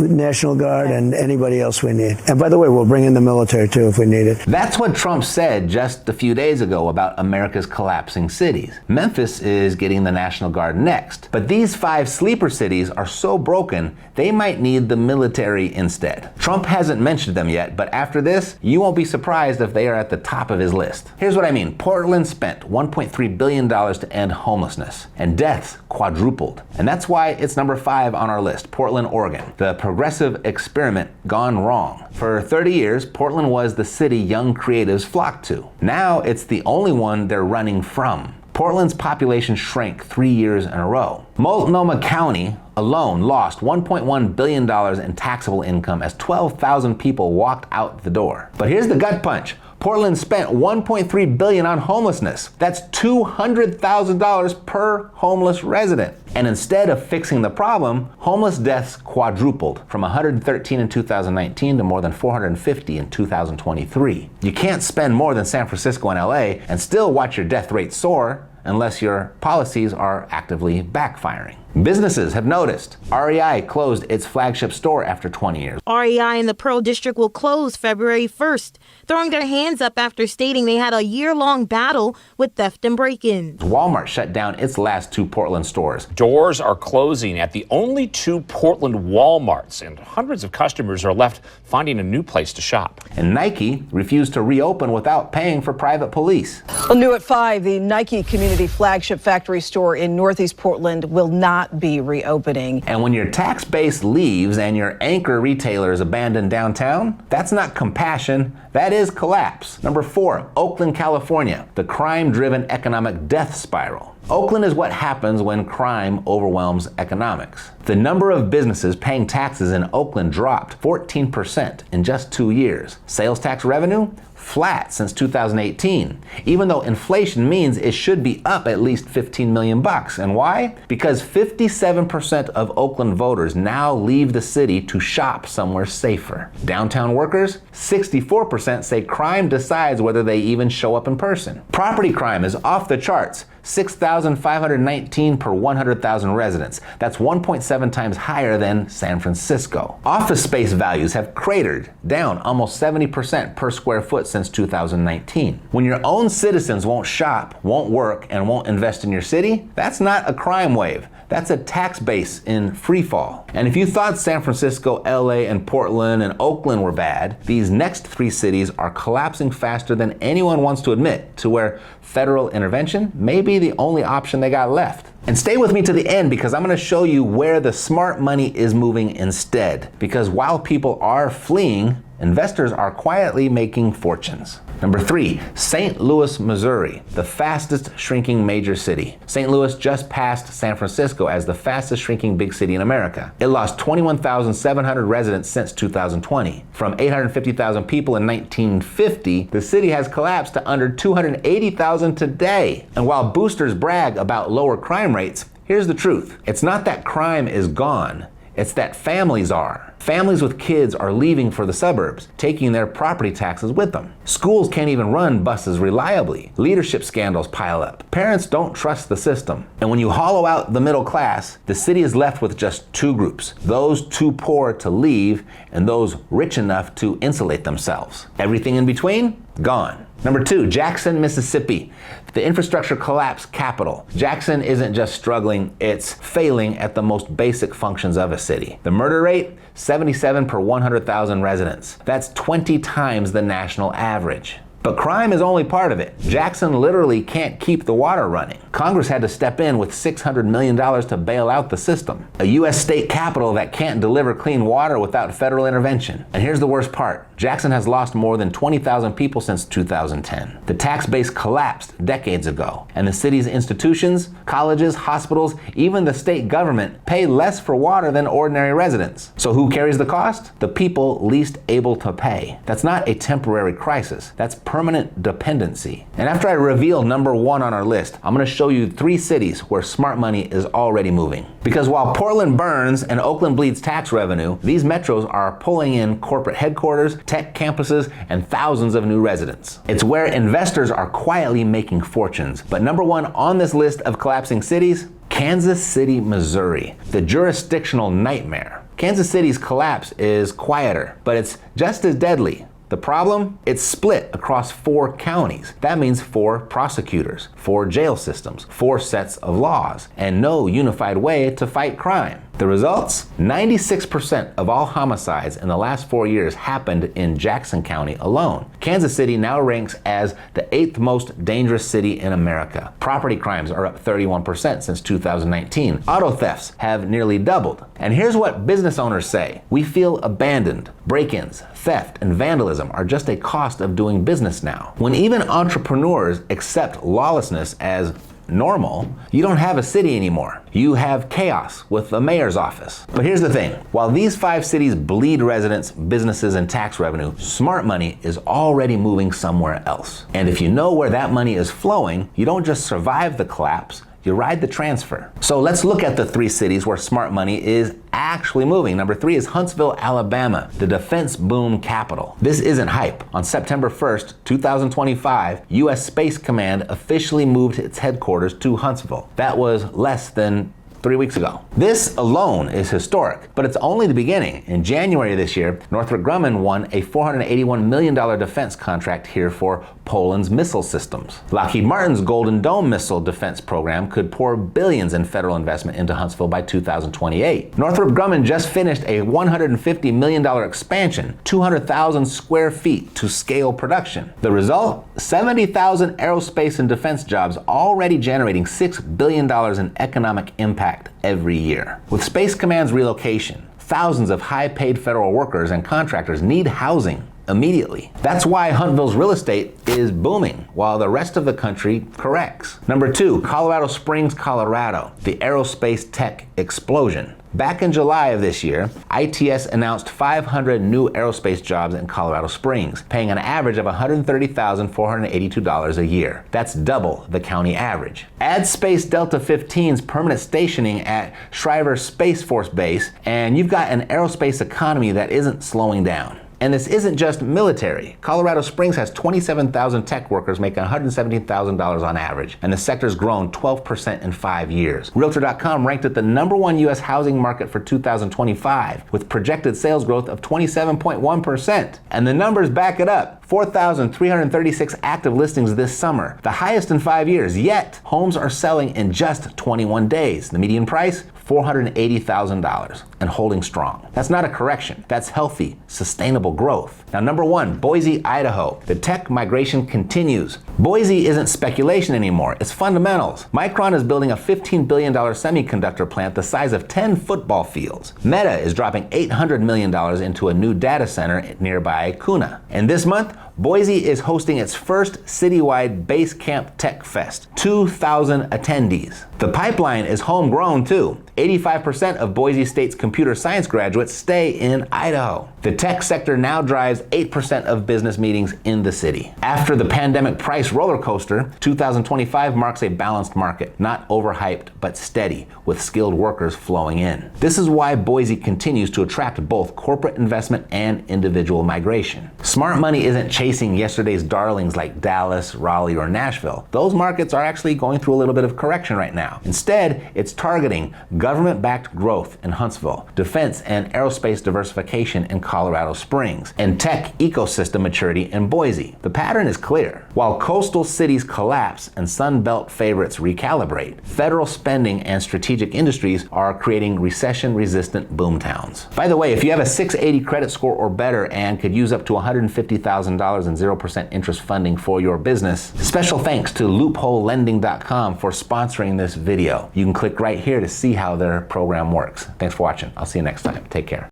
National Guard and anybody else we need. And by the way, we'll bring in the military too if we need it. That's what Trump said just a few days ago about America's collapsing cities. Memphis is getting the National Guard next. But these 5 sleeper cities are so broken, they might need the military instead. Trump hasn't mentioned them yet, but after this, you won't be surprised if they are at the top of his list. Here's what I mean. Portland spent $1.3 billion to end homelessness, and deaths quadrupled. And that's why it's number 5 on our list, Portland, Oregon. The progressive experiment gone wrong. For 30 years, Portland was the city young creatives flocked to. Now it's the only one they're running from. Portland's population shrank 3 years in a row. Multnomah County alone lost $1.1 billion in taxable income as 12,000 people walked out the door. But here's the gut punch. Portland spent $1.3 billion on homelessness. That's $200,000 per homeless resident. And instead of fixing the problem, homeless deaths quadrupled from 113 in 2019 to more than 450 in 2023. You can't spend more than San Francisco and LA and still watch your death rate soar unless your policies are actively backfiring. Businesses have noticed. REI closed its flagship store after 20 years. REI in the Pearl District will close February 1st, throwing their hands up after stating they had a year-long battle with theft and break-ins. Walmart shut down its last 2 Portland stores. Doors are closing at the only 2 Portland Walmarts, and hundreds of customers are left finding a new place to shop. And Nike refused to reopen without paying for private police. Well, new at 5, the Nike community flagship factory store in Northeast Portland will not be reopening. And when your tax base leaves and your anchor retailers abandon downtown, that's not compassion, that is collapse. Number 4, Oakland, California, the crime-driven economic death spiral. Oakland is what happens when crime overwhelms economics. The number of businesses paying taxes in Oakland dropped 14% in just 2 years. Sales tax revenue? Flat since 2018, even though inflation means it should be up at least $15 million. And why? Because 57% of Oakland voters now leave the city to shop somewhere safer. Downtown workers? 64% say crime decides whether they even show up in person. Property crime is off the charts. 6,519 per 100,000 residents. That's 1.7 times higher than San Francisco. Office space values have cratered, down almost 70% per square foot since 2019. When your own citizens won't shop, won't work, and won't invest in your city, that's not a crime wave. That's a tax base in free fall. And if you thought San Francisco, LA, and Portland, and Oakland were bad, these next 3 cities are collapsing faster than anyone wants to admit, to where federal intervention may be the only option they got left. And stay with me to the end, because I'm going to show you where the smart money is moving instead. Because while people are fleeing, investors are quietly making fortunes. Number 3, St. Louis, Missouri, the fastest shrinking major city. St. Louis just passed San Francisco as the fastest shrinking big city in America. It lost 21,700 residents since 2020. From 850,000 people in 1950, the city has collapsed to under 280,000 today. And while boosters brag about lower crime rates, here's the truth. It's not that crime is gone. It's that families are. Families with kids are leaving for the suburbs, taking their property taxes with them. Schools can't even run buses reliably. Leadership scandals pile up. Parents don't trust the system. And when you hollow out the middle class, the city is left with just 2 groups. Those too poor to leave and those rich enough to insulate themselves. Everything in between? Gone. Number 2, Jackson, Mississippi, the infrastructure collapse capital. Jackson isn't just struggling, it's failing at the most basic functions of a city. The murder rate? 77 per 100,000 residents. That's 20 times the national average. But crime is only part of it. Jackson literally can't keep the water running. Congress had to step in with $600 million to bail out the system. A U.S. state capital that can't deliver clean water without federal intervention. And here's the worst part. Jackson has lost more than 20,000 people since 2010. The tax base collapsed decades ago, and the city's institutions, colleges, hospitals, even the state government pay less for water than ordinary residents. So who carries the cost? The people least able to pay. That's not a temporary crisis. That's permanent dependency. And after I reveal number 1 on our list, I'm going to show you 3 cities where smart money is already moving. Because while Portland burns and Oakland bleeds tax revenue, these metros are pulling in corporate headquarters, tech campuses, and thousands of new residents. It's where investors are quietly making fortunes. But number 1 on this list of collapsing cities, Kansas City, Missouri, the jurisdictional nightmare. Kansas City's collapse is quieter, but it's just as deadly. The problem? It's split across 4 counties. That means 4 prosecutors, 4 jail systems, 4 sets of laws, and no unified way to fight crime. The results? 96% of all homicides in the last 4 years happened in Jackson County alone. Kansas City now ranks as the 8th most dangerous city in America. Property crimes are up 31% since 2019. Auto thefts have nearly doubled. And here's what business owners say. We feel abandoned. Break-ins, theft, and vandalism are just a cost of doing business now. When even entrepreneurs accept lawlessness as normal, you don't have a city anymore. You have chaos with the mayor's office. But here's the thing. While these 5 cities bleed residents, businesses, and tax revenue, smart money is already moving somewhere else. And if you know where that money is flowing, you don't just survive the collapse, you ride the transfer. So let's look at the 3 cities where smart money is actually moving. Number 3 is Huntsville, Alabama, the defense boom capital. This isn't hype. On September 1st, 2025, U.S. Space Command officially moved its headquarters to Huntsville. That was less than 3 weeks ago. This alone is historic, but it's only the beginning. In January this year, Northrop Grumman won a $481 million defense contract here for Poland's missile systems. Lockheed Martin's Golden Dome missile defense program could pour billions in federal investment into Huntsville by 2028. Northrop Grumman just finished a $150 million expansion, 200,000 square feet to scale production. The result? 70,000 aerospace and defense jobs already generating $6 billion in economic impact every year. With Space Command's relocation, thousands of high-paid federal workers and contractors need housing immediately. That's why Huntsville's real estate is booming while the rest of the country corrects. Number 2, Colorado Springs, Colorado, the aerospace tech explosion. Back in July of this year, ITS announced 500 new aerospace jobs in Colorado Springs, paying an average of $130,482 a year. That's double the county average. Add Space Delta 15's permanent stationing at Schriever Space Force Base, and you've got an aerospace economy that isn't slowing down. And this isn't just military. Colorado Springs has 27,000 tech workers making $117,000 on average, and the sector's grown 12% in 5 years. Realtor.com ranked it the #1 U.S. housing market for 2025, with projected sales growth of 27.1%. And the numbers back it up. 4,336 active listings this summer, the highest in 5 years, yet homes are selling in just 21 days. The median price? $480,000 and holding strong. That's not a correction. That's healthy, sustainable growth. Now, number 1, Boise, Idaho. The tech migration continues. Boise isn't speculation anymore. It's fundamentals. Micron is building a $15 billion semiconductor plant the size of 10 football fields. Meta is dropping $800 million into a new data center nearby Kuna. And this month, Boise is hosting its first citywide Base Camp Tech Fest. 2,000 attendees. The pipeline is homegrown too. 85% of Boise State's computer science graduates stay in Idaho. The tech sector now drives 8% of business meetings in the city. After the pandemic price roller coaster, 2025 marks a balanced market, not overhyped but steady, with skilled workers flowing in. This is why Boise continues to attract both corporate investment and individual migration. Smart money isn't chasing yesterday's darlings like Dallas, Raleigh, or Nashville. Those markets are actually going through a little bit of correction right now. Instead, it's targeting government-backed growth in Huntsville, defense and aerospace diversification in Colorado Springs, and tech ecosystem maturity in Boise. The pattern is clear. While coastal cities collapse and Sun Belt favorites recalibrate, federal spending and strategic industries are creating recession-resistant boomtowns. By the way, if you have a 680 credit score or better and could use up to $150,000 in 0% interest funding for your business, special thanks to loopholelending.com for sponsoring this video. You can click right here to see how their program works. Thanks for watching. I'll see you next time. Take care.